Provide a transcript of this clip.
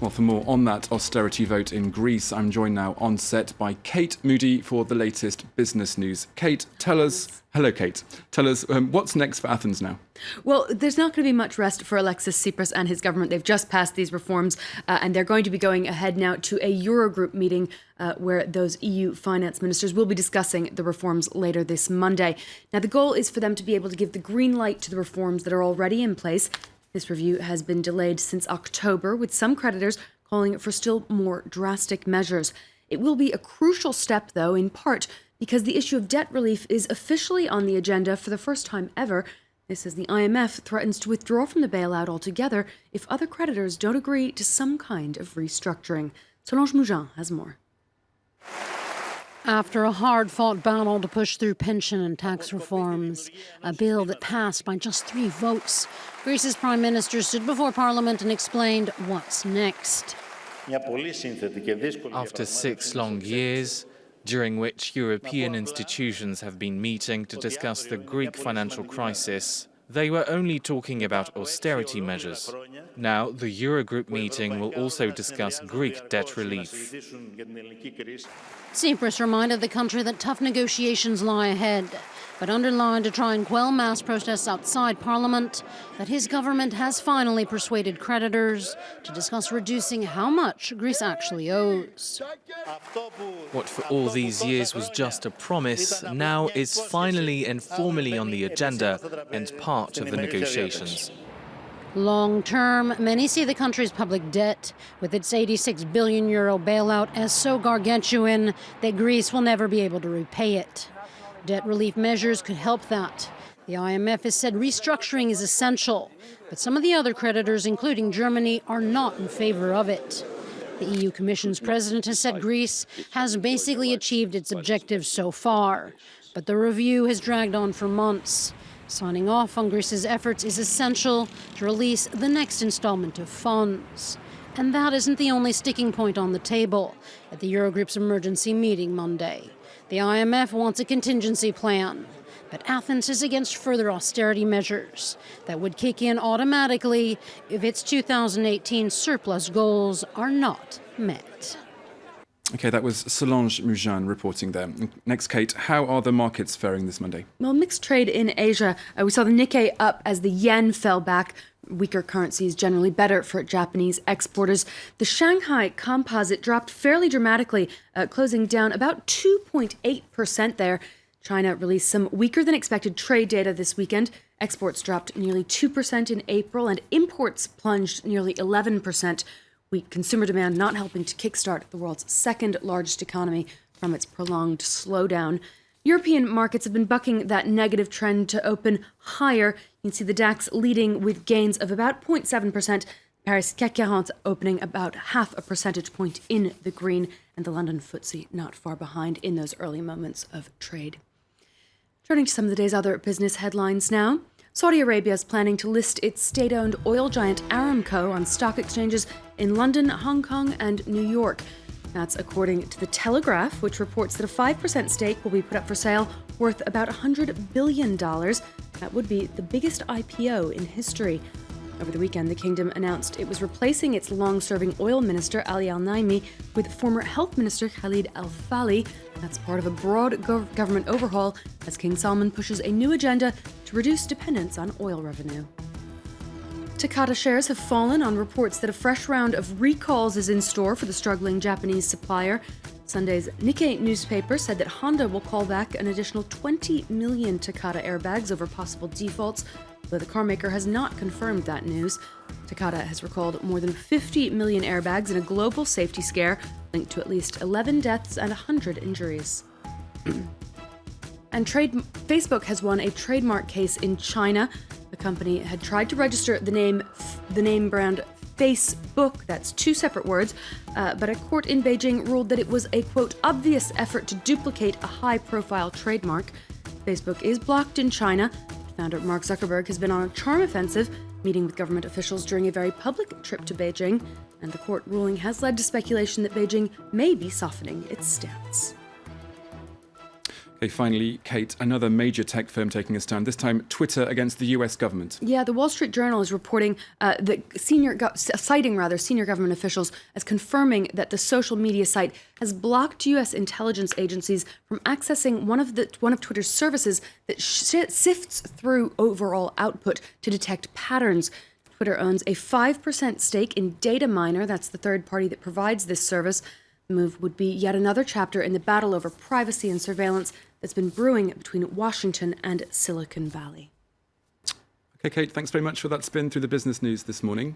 Well, for more on that austerity vote in Greece, I'm joined now on set by Kate Moody for the latest business news. Kate, tell us... Hello, Kate. Tell us, what's next for Athens now? Well, there's not going to be much rest for Alexis Tsipras and his government. They've just passed these reforms, and they're going to be going ahead now to a Eurogroup meeting where those EU finance ministers will be discussing the reforms later this Monday. Now, the goal is for them to be able to give the green light to the reforms that are already in place. This review has been delayed since October, with some creditors calling for still more drastic measures. It will be a crucial step, though, in part because the issue of debt relief is officially on the agenda for the first time ever. This as the IMF threatens to withdraw from the bailout altogether if other creditors don't agree to some kind of restructuring. Solange Mougin has more. After a hard-fought battle to push through pension and tax reforms, a bill that passed by just 3 votes, Greece's Prime Minister stood before Parliament and explained what's next. After 6 long years, during which European institutions have been meeting to discuss the Greek financial crisis, they were only talking about austerity measures. Now, the Eurogroup meeting will also discuss Greek debt relief. Tsipras reminded the country that tough negotiations lie ahead, but underlined to try and quell mass protests outside Parliament that his government has finally persuaded creditors to discuss reducing how much Greece actually owes. What for all these years was just a promise now is finally and formally on the agenda and part of the negotiations. Long term, many see the country's public debt, with its €86 billion bailout, as so gargantuan that Greece will never be able to repay it. Debt relief measures could help that. The IMF has said restructuring is essential, but some of the other creditors, including Germany, are not in favor of it. The EU Commission's president has said Greece has basically achieved its objectives so far, but the review has dragged on for months. Signing off on Greece's efforts is essential to release the next installment of funds. And that isn't the only sticking point on the table at the Eurogroup's emergency meeting Monday. The IMF wants a contingency plan, but Athens is against further austerity measures that would kick in automatically if its 2018 surplus goals are not met. OK, that was Solange Mougin reporting there. Next, Kate, how are the markets faring this Monday? Well, mixed trade in Asia. We saw the Nikkei up as the yen fell back. Weaker currencies generally better for Japanese exporters. The Shanghai Composite dropped fairly dramatically, closing down about 2.8% there. China released some weaker than expected trade data this weekend. Exports dropped nearly 2% in April and imports plunged nearly 11%. Weak consumer demand not helping to kickstart the world's second largest economy from its prolonged slowdown. European markets have been bucking that negative trend to open higher. You can see the DAX leading with gains of about 0.7%. Paris CAC 40 opening about half a percentage point in the green, and the London FTSE not far behind in those early moments of trade. Turning to some of the day's other business headlines now. Saudi Arabia is planning to list its state-owned oil giant Aramco on stock exchanges in London, Hong Kong, and New York. That's according to The Telegraph, which reports that a 5% stake will be put up for sale worth about $100 billion. That would be the biggest IPO in history. Over the weekend, the kingdom announced it was replacing its long-serving oil minister, Ali Al-Naimi, with former health minister Khalid Al-Falih. That's part of a broad government overhaul as King Salman pushes a new agenda to reduce dependence on oil revenue. Takata shares have fallen on reports that a fresh round of recalls is in store for the struggling Japanese supplier. Sunday's Nikkei newspaper said that Honda will call back an additional 20 million Takata airbags over possible defaults, though the carmaker has not confirmed that news. Takata has recalled more than 50 million airbags in a global safety scare linked to at least 11 deaths and 100 injuries. And Facebook has won a trademark case in China. The company had tried to register the name brand Facebook, that's 2 separate words, but a court in Beijing ruled that it was a, quote, obvious effort to duplicate a high-profile trademark. Facebook is blocked in China. Founder Mark Zuckerberg has been on a charm offensive, meeting with government officials during a very public trip to Beijing, and the court ruling has led to speculation that Beijing may be softening its stance. Okay, finally, Kate, another major tech firm taking a stand, this time Twitter against the US government. Yeah, the Wall Street Journal is reporting that citing senior government officials as confirming that the social media site has blocked U.S. intelligence agencies from accessing one of Twitter's services that sifts through overall output to detect patterns. Twitter owns a 5% stake in Dataminer. That's the third party that provides this service. The move would be yet another chapter in the battle over privacy and surveillance that's been brewing between Washington and Silicon Valley. Okay, Kate, thanks very much for that spin through the business news this morning.